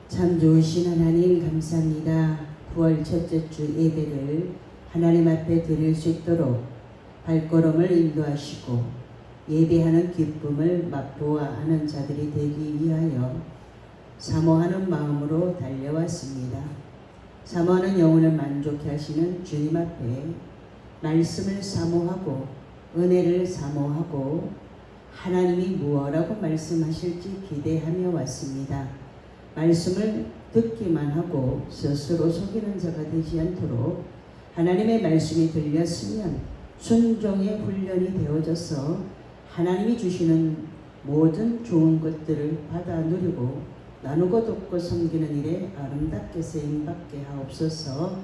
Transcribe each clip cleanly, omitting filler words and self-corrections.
참 좋으신 하나님 감사합니다. 9월 첫째 주 예배를 하나님 앞에 드릴 수 있도록 발걸음을 인도하시고 예배하는 기쁨을 맛보아하는 자들이 되기 위하여 사모하는 마음으로 달려왔습니다. 사모하는 영혼을 만족케 하시는 주님 앞에 말씀을 사모하고 은혜를 사모하고 하나님이 무엇라고 말씀하실지 기대하며 왔습니다. 말씀을 듣기만 하고 스스로 속이는 자가 되지 않도록 하나님의 말씀이 들렸으면 순종의 훈련이 되어져서 하나님이 주시는 모든 좋은 것들을 받아 누리고 나누고 돕고 섬기는 일에 아름답게 쓰임받게 하옵소서.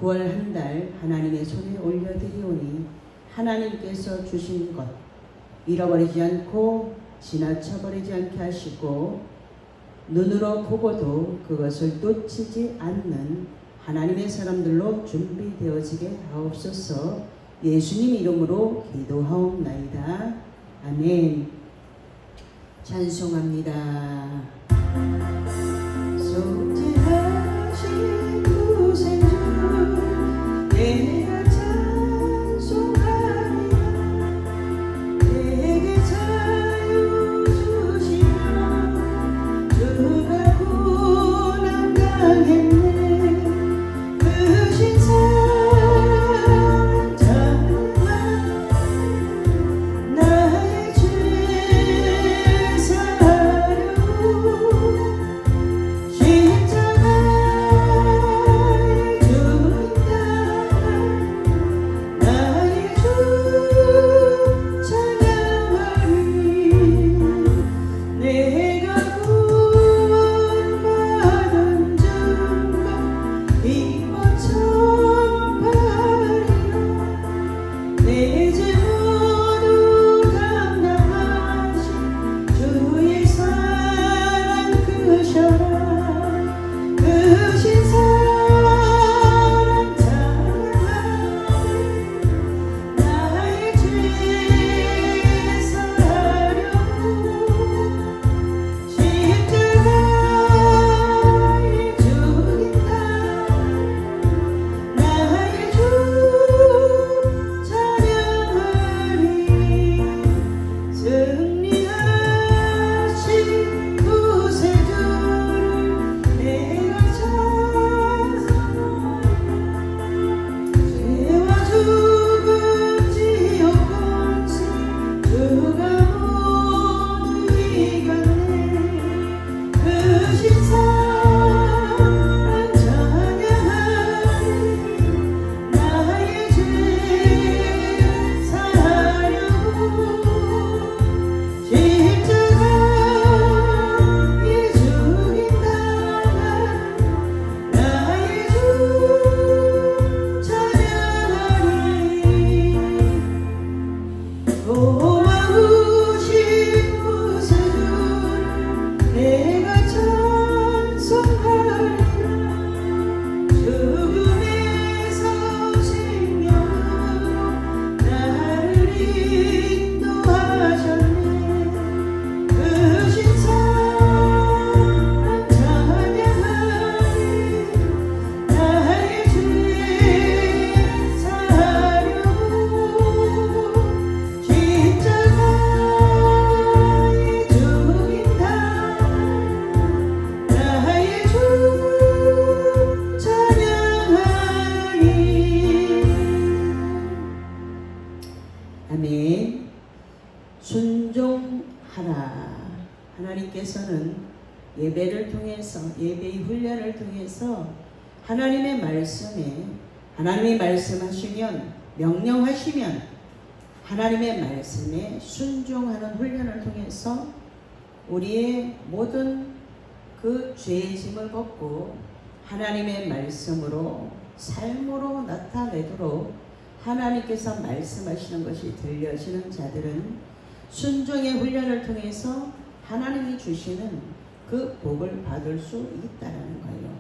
9월 한 달 하나님의 손에 올려드리오니 하나님께서 주신 것 잃어버리지 않고 지나쳐버리지 않게 하시고 눈으로 보고도 그것을 놓치지 않는 하나님의 사람들로 준비되어지게 하옵소서. 예수님 이름으로 기도하옵나이다. 아멘. 찬송합니다. 속죄하신 구세주 내가 찬송하리라. 내게 자유 주시며 주가 고난 당했네. 크신 사랑 정말 나의 죄 아멘. 순종하라. 하나님께서는 예배를 통해서 예배의 훈련을 통해서 하나님의 말씀에 하나님이 말씀하시면 명령하시면 하나님의 말씀에 순종하는 훈련을 통해서 우리의 모든 그 죄의 짐을 벗고 하나님의 말씀으로 삶으로 나타내도록 하나님께서 말씀하시는 것이 들려지는 자들은 순종의 훈련을 통해서 하나님이 주시는 그 복을 받을 수 있다는 거예요.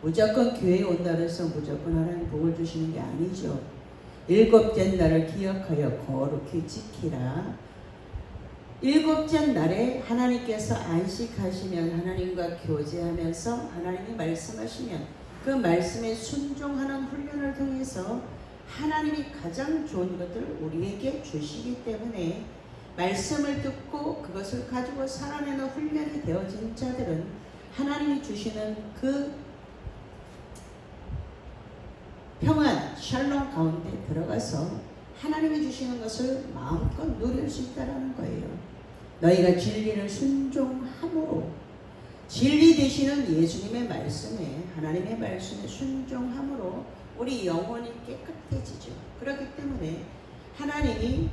무조건 교회에 온다고 해서 무조건 하나님 복을 주시는 게 아니죠. 일곱째 날을 기억하여 거룩히 지키라. 일곱째 날에 하나님께서 안식하시면 하나님과 교제하면서 하나님이 말씀하시면 그 말씀에 순종하는 훈련을 통해서 하나님이 가장 좋은 것들을 우리에게 주시기 때문에 말씀을 듣고 그것을 가지고 살아내는 훈련이 되어진 자들은 하나님이 주시는 그 평안, 샬롬 가운데 들어가서 하나님이 주시는 것을 마음껏 누릴 수 있다는 거예요. 너희가 진리를 순종함으로, 진리 되시는 예수님의 말씀에, 하나님의 말씀에 순종함으로 우리 영혼이 깨끗해지죠. 그렇기 때문에 하나님이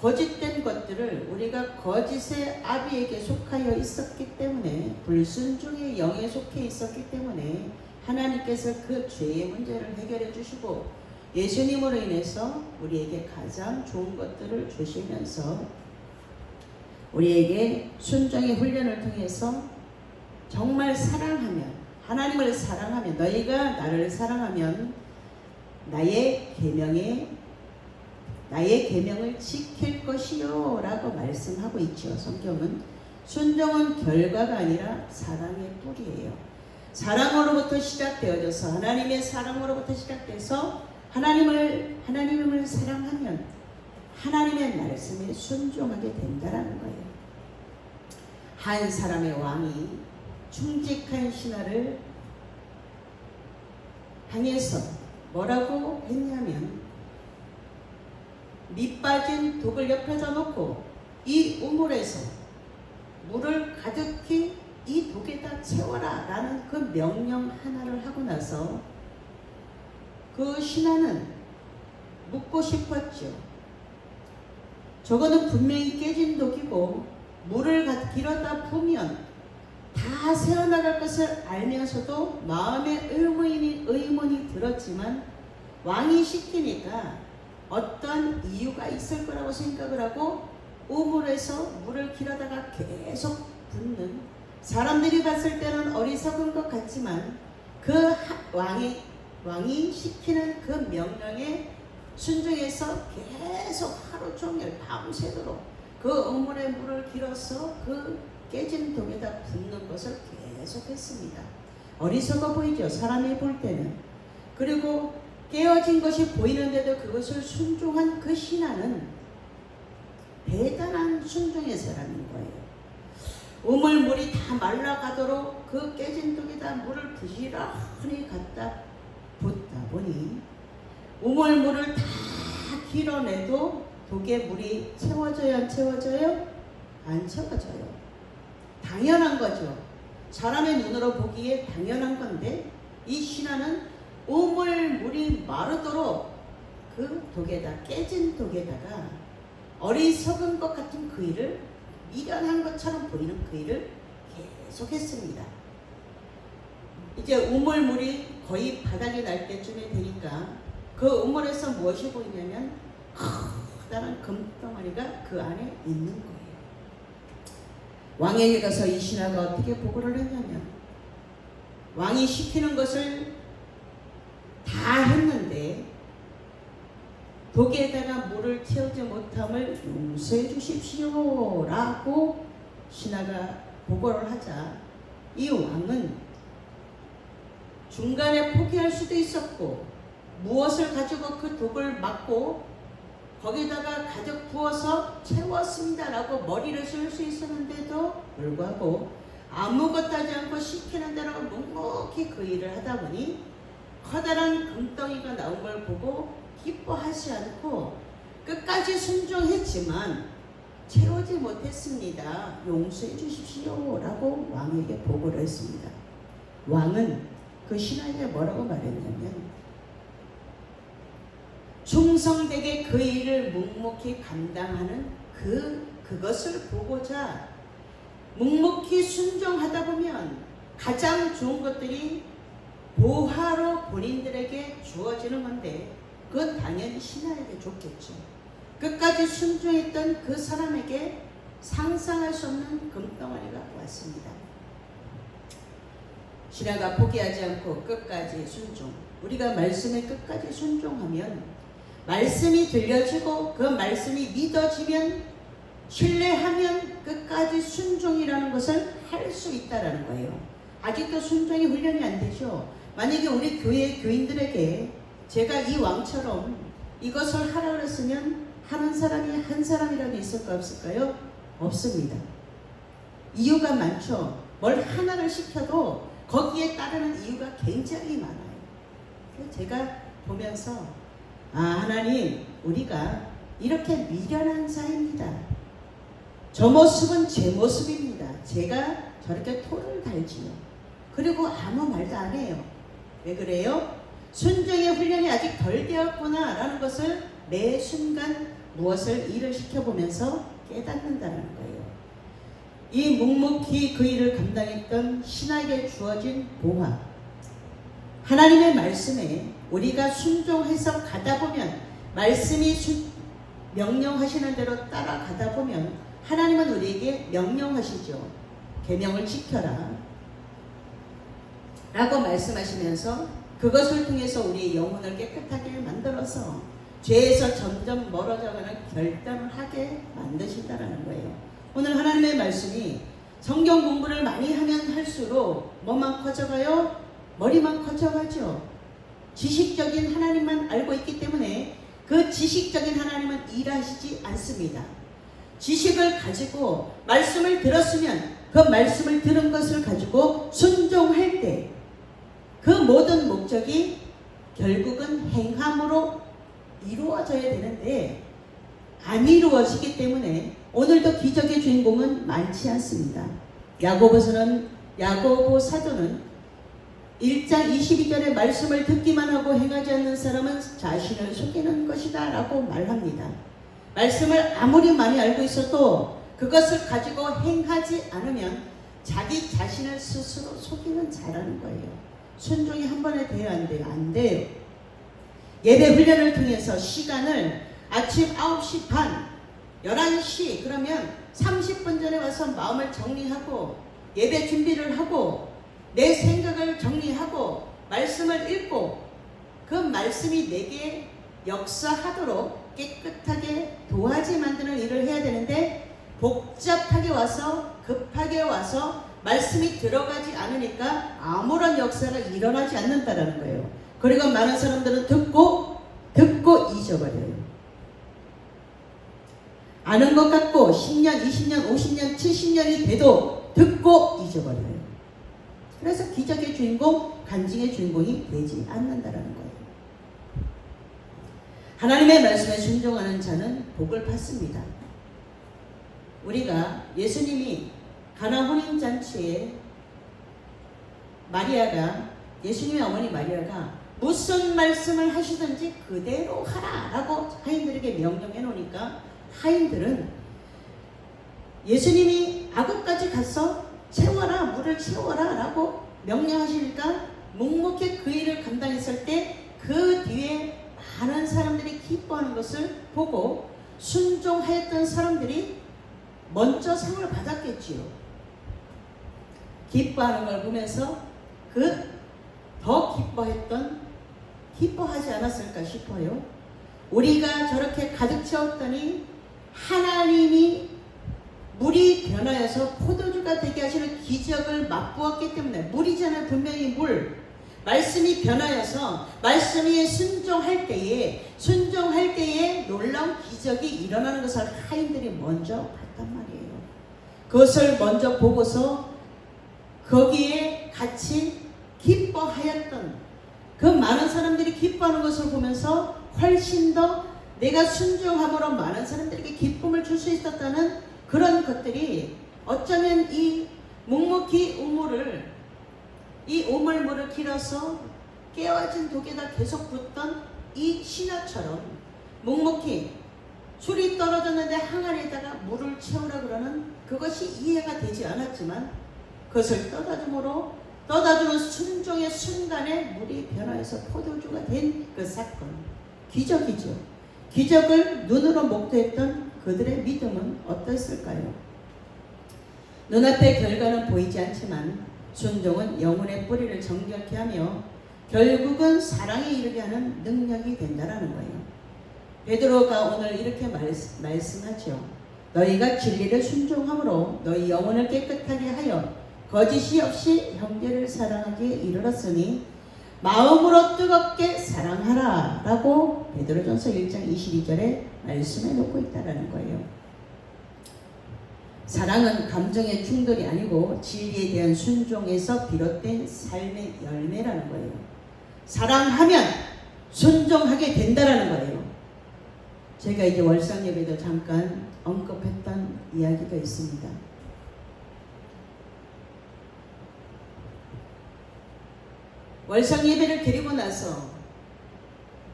거짓된 것들을 우리가 거짓의 아비에게 속하여 있었기 때문에, 불순종의 영에 속해 있었기 때문에 하나님께서 그 죄의 문제를 해결해 주시고 예수님으로 인해서 우리에게 가장 좋은 것들을 주시면서 우리에게 순종의 훈련을 통해서 정말 사랑하면, 하나님을 사랑하면, 너희가 나를 사랑하면 나의 계명을 지킬 것이요 라고 말씀하고 있죠. 성경은 순종은 결과가 아니라 사랑의 뿌리예요. 사랑으로부터 시작되어져서, 하나님의 사랑으로부터 시작돼서 하나님을 사랑하면 하나님의 말씀에 순종하게 된다는 거예요. 한 사람의 왕이 충직한 신하를 향해서 뭐라고 했냐면, 밑 빠진 독을 옆에다 놓고 이 우물에서 물을 가득히 이 독에다 채워라 라는 그 명령 하나를 하고 나서 그 신하는 묻고 싶었죠. 저거는 분명히 깨진 독이고 물을 길어다 부으면 다 새어나갈 것을 알면서도 마음에 의문이 들었지만 왕이 시키니까 어떤 이유가 있을 거라고 생각을 하고 우물에서 물을 길어다가 계속 붓는, 사람들이 봤을 때는 어리석은 것 같지만 그 왕이 시키는 그 명령에 순종해서 계속 하루 종일 밤새도록 그 우물에 물을 길어서 그 깨진 독에다 붓는 것을 계속했습니다. 어리석어 보이죠, 사람이 볼 때는. 그리고 깨어진 것이 보이는데도 그것을 순종한 그 신하는 대단한 순종의 사람인 거예요. 우물물이 다 말라가도록 그 깨진 독에다 물을 부지런히 갖다 붓다 보니 우물물을 다 길어내도 독에 물이 채워져요, 안 채워져요? 안 채워져요. 당연한 거죠. 사람의 눈으로 보기에 당연한 건데 이 신하는 우물물이 마르도록 그 독에다, 깨진 독에다가 어리석은 것 같은 그 일을, 미련한 것처럼 보이는 그 일을 계속했습니다. 이제 우물물이 거의 바닥이 날 때쯤에 되니까 그 우물에서 무엇이 보이냐면 커다란 금덩어리가 그 안에 있는 거예요. 왕에게 가서 이 신하가 어떻게 보고를 했냐면, 왕이 시키는 것을 다 했는데 독에다가 물을 채우지 못함을 용서해 주십시오 라고 신하가 보고를 하자, 이 왕은 중간에 포기할 수도 있었고 무엇을 가지고 그 독을 막고 거기다가 가득 부어서 채웠습니다 라고 머리를 쓸 수 있었는데도 불구하고 아무것도 하지 않고 시키는 대로 묵묵히 그 일을 하다 보니 커다란 금덩이가 나온 걸 보고 기뻐하지 않고 끝까지 순종했지만 채우지 못했습니다. 용서해 주십시오 라고 왕에게 보고를 했습니다. 왕은 그 신하에게 뭐라고 말했냐면, 충성되게 그 일을 묵묵히 감당하는 그것을 보고자 묵묵히 순종하다 보면 가장 좋은 것들이 보화로 본인들에게 주어지는 건데 그건 당연히 신하에게 좋겠죠. 끝까지 순종했던 그 사람에게 상상할 수 없는 금덩어리가 왔습니다. 신하가 포기하지 않고 끝까지 순종. 우리가 말씀에 끝까지 순종하면 말씀이 들려지고 그 말씀이 믿어지면 신뢰하면 끝까지 순종이라는 것을 할 수 있다라는 거예요. 아직도 순종이 훈련이 안 되죠. 만약에 우리 교회 교인들에게 제가 이 왕처럼 이것을 하라 그랬으면 하는 사람이 한 사람이라도 있을까 없을까요? 없습니다. 이유가 많죠. 뭘 하나를 시켜도 거기에 따르는 이유가 굉장히 많아요. 제가 보면서 하나님, 우리가 이렇게 미련한 자입니다. 저 모습은 제 모습입니다. 제가 저렇게 토를 달지요. 그리고 아무 말도 안 해요. 왜 그래요? 순종의 훈련이 아직 덜 되었구나 라는 것을 매 순간 무엇을 일을 시켜보면서 깨닫는다는 거예요. 이 묵묵히 그 일을 감당했던 신하에게 주어진 보화, 하나님의 말씀에 우리가 순종해서 가다 보면, 말씀이 명령하시는 대로 따라가다 보면 하나님은 우리에게 명령하시죠. 계명을 지켜라 라고 말씀하시면서 그것을 통해서 우리의 영혼을 깨끗하게 만들어서 죄에서 점점 멀어져가는 결단을 하게 만드신다는 거예요. 오늘 하나님의 말씀이 성경 공부를 많이 하면 할수록 뭐만 커져가요? 머리만 커져가죠. 지식적인 하나님만 알고 있기 때문에 그 지식적인 하나님은 일하시지 않습니다. 지식을 가지고 말씀을 들었으면 그 말씀을 들은 것을 가지고 순종할 때 그 모든 목적이 결국은 행함으로 이루어져야 되는데 안 이루어지기 때문에 오늘도 기적의 주인공은 많지 않습니다. 야고보 사도는 1장 22절의 말씀을 듣기만 하고 행하지 않는 사람은 자신을 속이는 것이다 라고 말합니다. 말씀을 아무리 많이 알고 있어도 그것을 가지고 행하지 않으면 자기 자신을 스스로 속이는 자라는 거예요. 순종이 한 번에 돼야 안 돼요? 안 돼요. 예배 훈련을 통해서 시간을 아침 9시 반, 11시 그러면 30분 전에 와서 마음을 정리하고 예배 준비를 하고 내 생각을 정리하고 말씀을 읽고 그 말씀이 내게 역사하도록 깨끗하게 도화지 만드는 일을 해야 되는데 복잡하게 와서 급하게 와서 말씀이 들어가지 않으니까 아무런 역사가 일어나지 않는다라는 거예요. 그리고 많은 사람들은 듣고 잊어버려요. 아는 것 같고 10년, 20년, 50년, 70년이 돼도 듣고 잊어버려요. 그래서 기적의 주인공, 간증의 주인공이 되지 않는다라는 거예요. 하나님의 말씀에 순종하는 자는 복을 받습니다. 우리가 예수님이 가나 혼인잔치에 예수님의 어머니 마리아가 무슨 말씀을 하시든지 그대로 하라 라고 하인들에게 명령해 놓으니까 하인들은 예수님이 아구까지 가서 물을 채워라 라고 명령하시니까 묵묵히 그 일을 감당했을 때 그 뒤에 많은 사람들이 기뻐하는 것을 보고 순종하였던 사람들이 먼저 상을 받았겠지요. 기뻐하는 걸 보면서 더 기뻐하지 않았을까 싶어요. 우리가 저렇게 가득 채웠더니 하나님이 물이 변하여서 포도주가 되게 하시는 기적을 맛보았기 때문에, 물이잖아요. 분명히 물. 말씀이 변하여서 말씀이 순종할 때에 놀라운 기적이 일어나는 것을 하인들이 먼저 봤단 말이에요. 그것을 먼저 보고서 거기에 같이 기뻐하였던 그 많은 사람들이 기뻐하는 것을 보면서 훨씬 더 내가 순종함으로 많은 사람들에게 기쁨을 줄 수 있었다는 그런 것들이 어쩌면 이 묵묵히 이 우물물을 길어서 깨어진 독에다 계속 붓던 이 신하처럼 묵묵히 술이 떨어졌는데 항아리에다가 물을 채우라 그러는 그것이 이해가 되지 않았지만 그것을 떠다주는 순종의 순간에 물이 변화해서 포도주가 된 그 사건, 기적이죠. 기적을 눈으로 목도했던 그들의 믿음은 어땠을까요? 눈앞의 결과는 보이지 않지만 순종은 영혼의 뿌리를 정결케 하며 결국은 사랑에 이르게 하는 능력이 된다라는 거예요. 베드로가 오늘 이렇게 말씀하죠. 너희가 진리를 순종함으로 너희 영혼을 깨끗하게 하여 거짓이 없이 형제를 사랑하기에 이르렀으니 마음으로 뜨겁게 사랑하라 라고 베드로전서 1장 22절에 말씀해 놓고 있다는 거예요. 사랑은 감정의 충돌이 아니고 진리에 대한 순종에서 비롯된 삶의 열매라는 거예요. 사랑하면 순종하게 된다라는 거예요. 제가 이제 월상 예배도 잠깐 언급했던 이야기가 있습니다. 월상 예배를 드리고 나서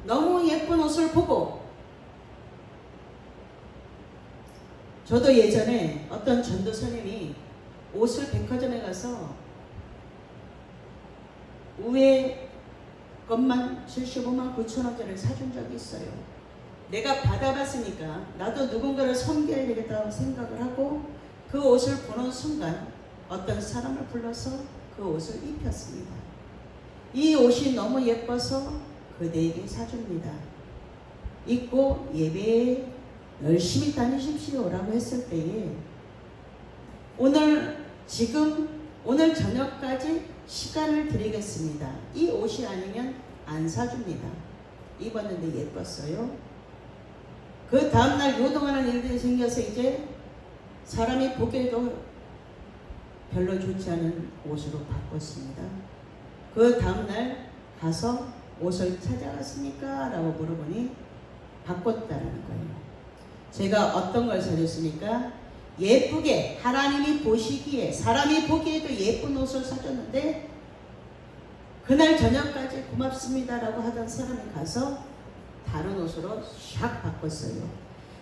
너무 예쁜 옷을 보고, 저도 예전에 어떤 전도사님이 옷을 백화점에 가서 우에 것만 75만 9천 원짜리를 사준 적이 있어요. 내가 받아봤으니까 나도 누군가를 섬겨야 되겠다고 생각을 하고 그 옷을 보는 순간 어떤 사람을 불러서 그 옷을 입혔습니다. 이 옷이 너무 예뻐서 그대에게 사줍니다. 입고 예배에 열심히 다니십시오라고 했을 때에 오늘 저녁까지 시간을 드리겠습니다. 이 옷이 아니면 안 사줍니다. 입었는데 예뻤어요. 그 다음날 요동하는 일들이 생겨서 이제 사람이 보기에도 별로 좋지 않은 옷으로 바꿨습니다. 그 다음날 가서 옷을 찾아갔습니까? 라고 물어보니 바꿨다라는 거예요. 제가 어떤 걸 사줬습니까? 예쁘게 하나님이 보시기에 사람이 보기에도 예쁜 옷을 사줬는데 그날 저녁까지 고맙습니다 라고 하던 사람이 가서 다른 옷으로 샥 바꿨어요.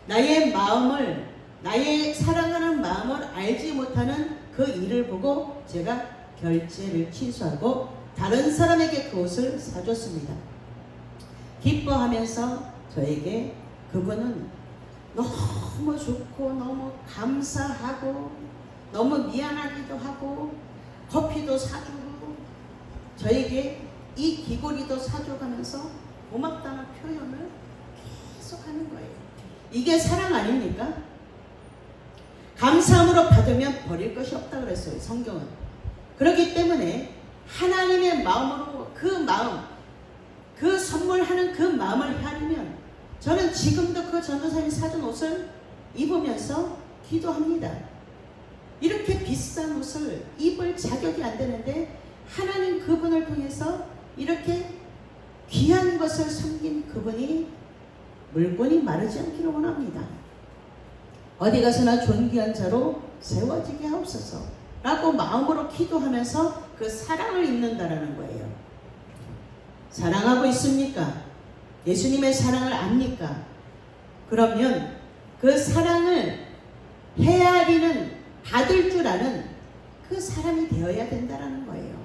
나의 마음을, 나의 사랑하는 마음을 알지 못하는 그 일을 보고 제가 결제를 취소하고 다른 사람에게 그 옷을 사줬습니다. 기뻐하면서 저에게 그분은 너무 좋고 너무 감사하고 너무 미안하기도 하고 커피도 사주고 저에게 이 귀걸이도 사줘가면서 고맙다는 표현을 계속 하는 거예요. 이게 사랑 아닙니까? 감사함으로 받으면 버릴 것이 없다 그랬어요, 성경은. 그렇기 때문에 하나님의 마음으로 그 선물하는 그 마음을 헤아리면 저는 지금도 그 전도사님이 사준 옷을 입으면서 기도합니다. 이렇게 비싼 옷을 입을 자격이 안 되는데 하나님 그분을 통해서 이렇게 귀한 것을 섬긴 그분이 물건이 마르지 않기를 원합니다. 어디 가서나 존귀한 자로 세워지게 하옵소서 라고 마음으로 기도하면서 그 사랑을 입는다라는 거예요. 사랑하고 있습니까? 예수님의 사랑을 압니까? 그러면 그 사랑을 헤아리는, 받을 줄 아는 그 사람이 되어야 된다는 거예요.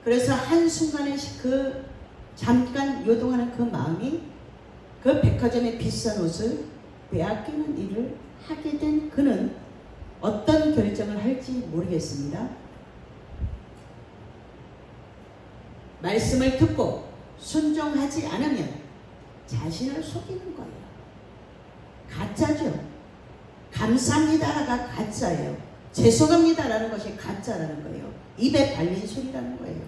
그래서 한순간에 그 잠깐 요동하는 그 마음이 그 백화점의 비싼 옷을 빼앗기는 일을 하게 된 그는 어떤 결정을 할지 모르겠습니다. 말씀을 듣고 순종하지 않으면 자신을 속이는 거예요. 가짜죠. 감사합니다가 가짜예요. 죄송합니다라는 것이 가짜라는 거예요. 입에 발린 소리라는 거예요.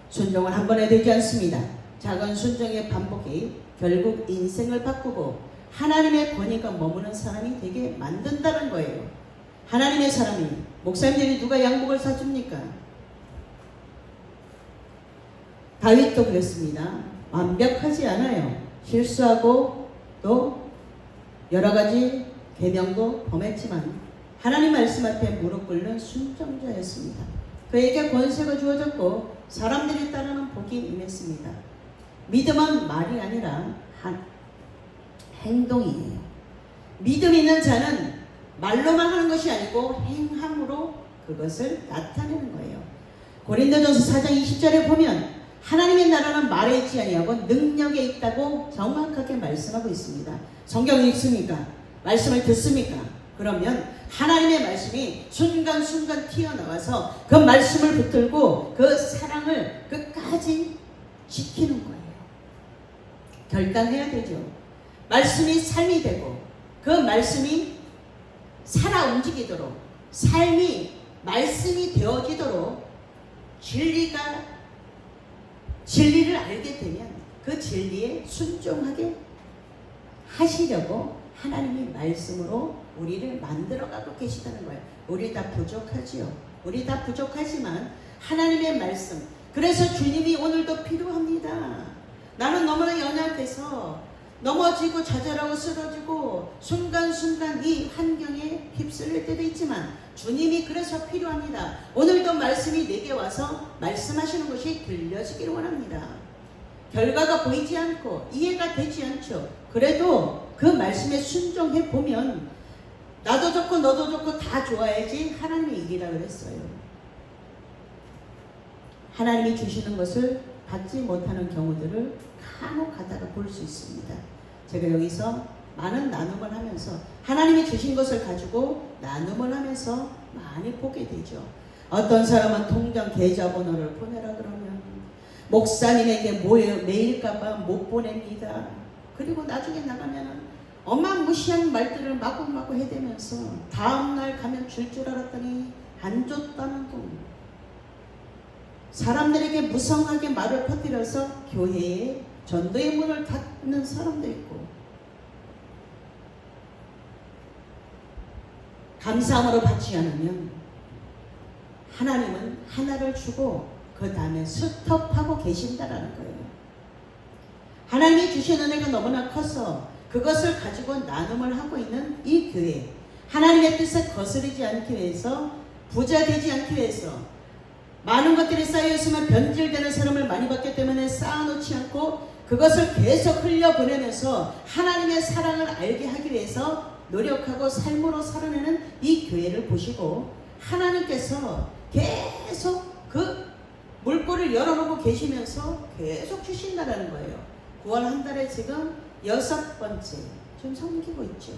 순종을 한 번에 되지 않습니다. 작은 순종의 반복이 결국 인생을 바꾸고 하나님의 권위가 머무는 사람이 되게 만든다는 거예요. 하나님의 사람이, 목사님들이 누가 양복을 사줍니까? 다윗도 그랬습니다. 완벽하지 않아요. 실수하고 또 여러 가지 계명도 범했지만 하나님 말씀 앞에 무릎 꿇는 순종자였습니다. 그에게 권세가 주어졌고 사람들이 따르는 복이 임했습니다. 믿음은 말이 아니라 행동이에요. 믿음 있는 자는 말로만 하는 것이 아니고 행함으로 그것을 나타내는 거예요. 고린도전서 4장 20절에 보면 하나님의 나라는 말에 있지 아니하고 능력에 있다고 정확하게 말씀하고 있습니다. 성경 읽습니까? 말씀을 듣습니까? 그러면 하나님의 말씀이 순간순간 튀어나와서 그 말씀을 붙들고 그 사랑을 끝까지 지키는 거예요. 결단해야 되죠. 말씀이 삶이 되고 그 말씀이 살아 움직이도록, 삶이 말씀이 되어지도록 진리를 알게 되면 그 진리에 순종하게 하시려고 하나님이 말씀으로 우리를 만들어가고 계시다는 거예요. 우리 다 부족하지요. 우리 다 부족하지만 하나님의 말씀, 그래서 주님이 오늘도 필요합니다. 나는 너무나 연약해서 넘어지고 좌절하고 쓰러지고 순간순간 이 환경에 휩쓸릴 때도 있지만 주님이 그래서 필요합니다. 오늘도 말씀이 내게 와서 말씀하시는 것이 들려지기를 원합니다. 결과가 보이지 않고 이해가 되지 않죠. 그래도 그 말씀에 순종해 보면 나도 좋고 너도 좋고 다 좋아야지 하나님의 일이라 그랬어요. 하나님이 주시는 것을 받지 못하는 경우들을 간혹 가다가 볼 수 있습니다. 제가 여기서 많은 나눔을 하면서 하나님이 주신 것을 가지고 나눔을 하면서 많이 보게 되죠. 어떤 사람은 통장 계좌번호를 보내라 그러면 목사님에게 메일까봐 못 보냅니다. 그리고 나중에 나가면은 어마무시한 말들을 마구마구 해대면서 다음날 가면 줄 알았더니 안 줬다는 분. 사람들에게 무성하게 말을 퍼뜨려서 교회에 전도의 문을 닫는 사람도 있고, 감사함으로 받지 않으면 하나님은 하나를 주고 그 다음에 스톱하고 계신다라는 거예요. 하나님이 주신 은혜가 너무나 커서 그것을 가지고 나눔을 하고 있는 이 교회, 하나님의 뜻에 거스르지 않기 위해서, 부자 되지 않기 위해서, 많은 것들이 쌓여있으면 변질되는 사람을 많이 받기 때문에 쌓아놓지 않고 그것을 계속 흘려보내면서 하나님의 사랑을 알게 하기 위해서 노력하고 삶으로 살아내는 이 교회를 보시고 하나님께서 계속 그 물꼬를 열어놓고 계시면서 계속 주신다는 거예요. 9월 한 달에 지금 6번째 좀 섬기고 있죠.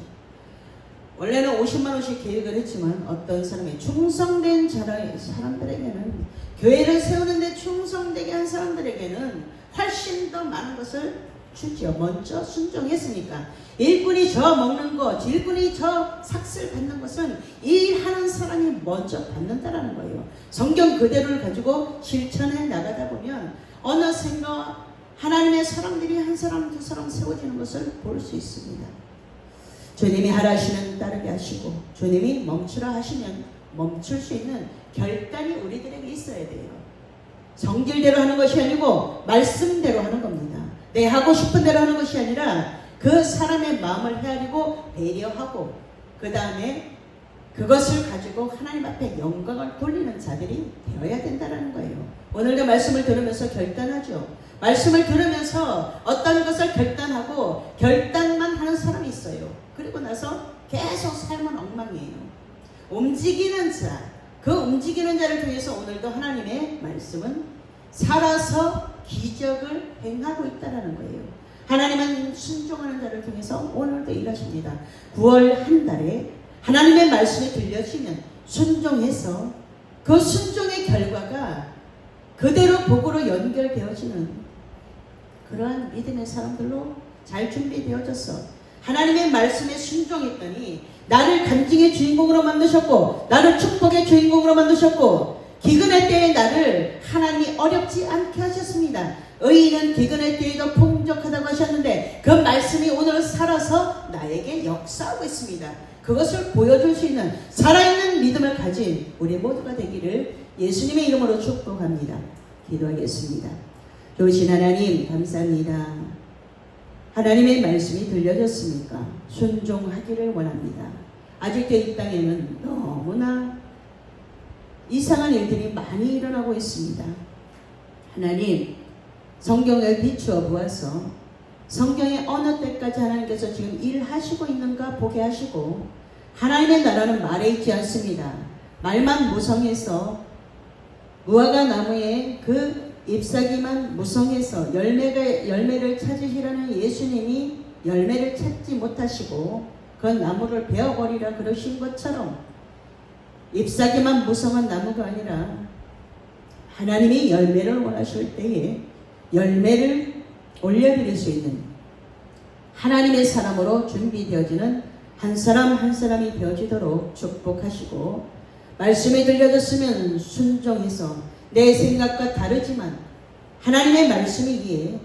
원래는 50만 원씩 계획을 했지만 어떤 사람이 충성된 사람들에게는, 교회를 세우는데 충성되게 한 사람들에게는 훨씬 더 많은 것을 주죠. 먼저 순종했으니까. 일꾼이 저 먹는 것, 일꾼이 저 삭슬 받는 것은 일하는 사람이 먼저 받는다라는 거예요. 성경 그대로를 가지고 실천해 나가다 보면 어느샌가 하나님의 사람들이 한 사람 두 사람 세워지는 것을 볼 수 있습니다. 주님이 하라시면 따르게 하시고 주님이 멈추라 하시면 멈출 수 있는 결단이 우리들에게 있어야 돼요. 성질대로 하는 것이 아니고 말씀대로 하는 겁니다. 내 하고 싶은 대로 하는 것이 아니라 그 사람의 마음을 헤아리고 배려하고 그 다음에 그것을 가지고 하나님 앞에 영광을 돌리는 자들이 되어야 된다는 거예요. 오늘도 말씀을 들으면서 결단하죠. 말씀을 들으면서 어떤 것을 결단하고 결단만 하는 사람이 있어요. 그리고 나서 계속 삶은 엉망이에요. 움직이는 자, 그 움직이는 자를 통해서 오늘도 하나님의 말씀은 살아서 기적을 행하고 있다는 거예요. 하나님은 순종하는 자를 통해서 오늘도 일하십니다. 9월 한 달에 하나님의 말씀이 들려지면 순종해서 그 순종의 결과가 그대로 복으로 연결되어지는 그러한 믿음의 사람들로 잘 준비되어졌어. 하나님의 말씀에 순종했더니 나를 간증의 주인공으로 만드셨고 나를 축복의 주인공으로 만드셨고 기근의 때에 나를 하나님이 어렵지 않게 하셨습니다. 의인은 기근의 때에도 풍족하다고 하셨는데 그 말씀이 오늘 살아서 나에게 역사하고 있습니다. 그것을 보여줄 수 있는 살아있는 믿음을 가진 우리 모두가 되기를 예수님의 이름으로 축복합니다. 기도하겠습니다. 좋으신 하나님 감사합니다. 하나님의 말씀이 들려졌습니까? 순종하기를 원합니다. 아직도 이 땅에는 너무나 이상한 일들이 많이 일어나고 있습니다. 하나님, 성경을 비추어 보아서 성경의 어느 때까지 하나님께서 지금 일하시고 있는가 보게 하시고 하나님의 나라는 말에 있지 않습니다. 말만 무성해서 무화과 나무에 그 잎사귀만 무성해서 열매를 찾으시라는 예수님이 열매를 찾지 못하시고 그 나무를 베어버리라 그러신 것처럼 잎사귀만 무성한 나무가 아니라 하나님이 열매를 원하실 때에 열매를 올려드릴 수 있는 하나님의 사람으로 준비되어지는 한 사람 한 사람이 되어지도록 축복하시고, 말씀이 들려졌으면 순종해서 내 생각과 다르지만 하나님의 말씀이기에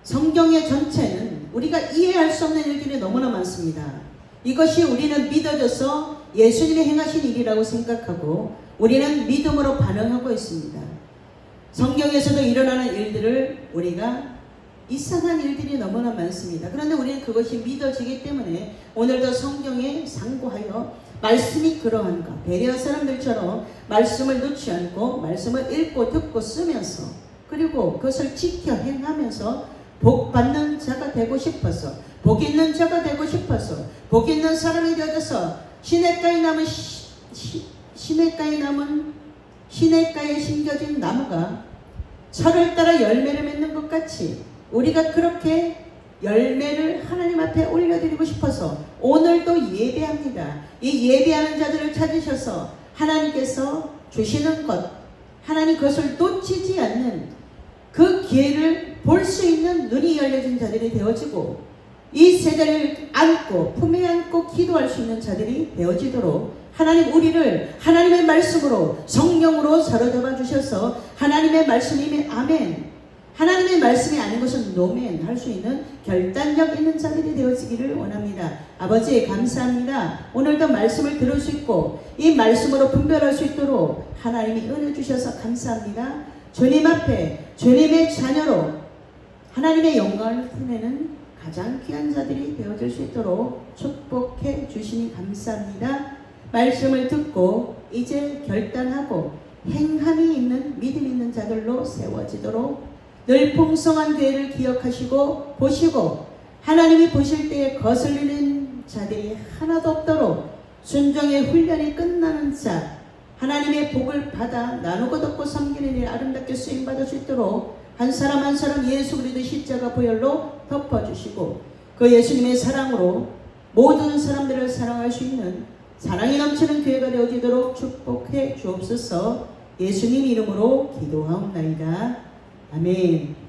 성경의 전체는 우리가 이해할 수 없는 일들이 너무나 많습니다. 이것이 우리는 믿어져서 예수님이 행하신 일이라고 생각하고 우리는 믿음으로 반응하고 있습니다. 성경에서도 일어나는 일들을 우리가 이상한 일들이 너무나 많습니다. 그런데 우리는 그것이 믿어지기 때문에 오늘도 성경에 상고하여 말씀이 그러한가, 베레아 사람들처럼 말씀을 놓지 않고 말씀을 읽고 듣고 쓰면서, 그리고 그것을 지켜 행하면서 복 받는 자가 되고 싶어서, 복 있는 자가 되고 싶어서, 복 있는 사람이 되어서 시냇가에 심겨진 나무가 철을 따라 열매를 맺는 것 같이 우리가 그렇게 열매를 하나님 앞에 올려드리고 싶어서 오늘도 예배합니다. 이 예배하는 자들을 찾으셔서 하나님께서 주시는 것, 하나님 그것을 놓치지 않는 그 기회를 볼 수 있는 눈이 열려진 자들이 되어지고, 이 세대를 안고 품에 안고 기도할 수 있는 자들이 되어지도록 하나님 우리를 하나님의 말씀으로 성령으로 사로잡아 주셔서 하나님의 말씀이면 아멘, 하나님의 말씀이 아닌 것은 노멘 할 수 있는 결단력 있는 자들이 되어지기를 원합니다. 아버지 감사합니다. 오늘도 말씀을 들을 수 있고 이 말씀으로 분별할 수 있도록 하나님이 은혜 주셔서 감사합니다. 주님 앞에 주님의 자녀로 하나님의 영광을 드러내는 가장 귀한 자들이 되어질 수 있도록 축복해 주시니 감사합니다. 말씀을 듣고 이제 결단하고 행함이 있는 믿음 있는 자들로 세워지도록 늘 풍성한 교회를 기억하시고 보시고 하나님이 보실 때에 거슬리는 자들이 하나도 없도록 순종의 훈련이 끝나는 자, 하나님의 복을 받아 나누고 돕고 섬기는 일 아름답게 쓰임받을 수 있도록 한 사람 한 사람 예수 그리스도 십자가 보혈로 덮어주시고 그 예수님의 사랑으로 모든 사람들을 사랑할 수 있는 사랑이 넘치는 교회가 되어지도록 축복해 주옵소서. 예수님 이름으로 기도하옵나이다. 아멘.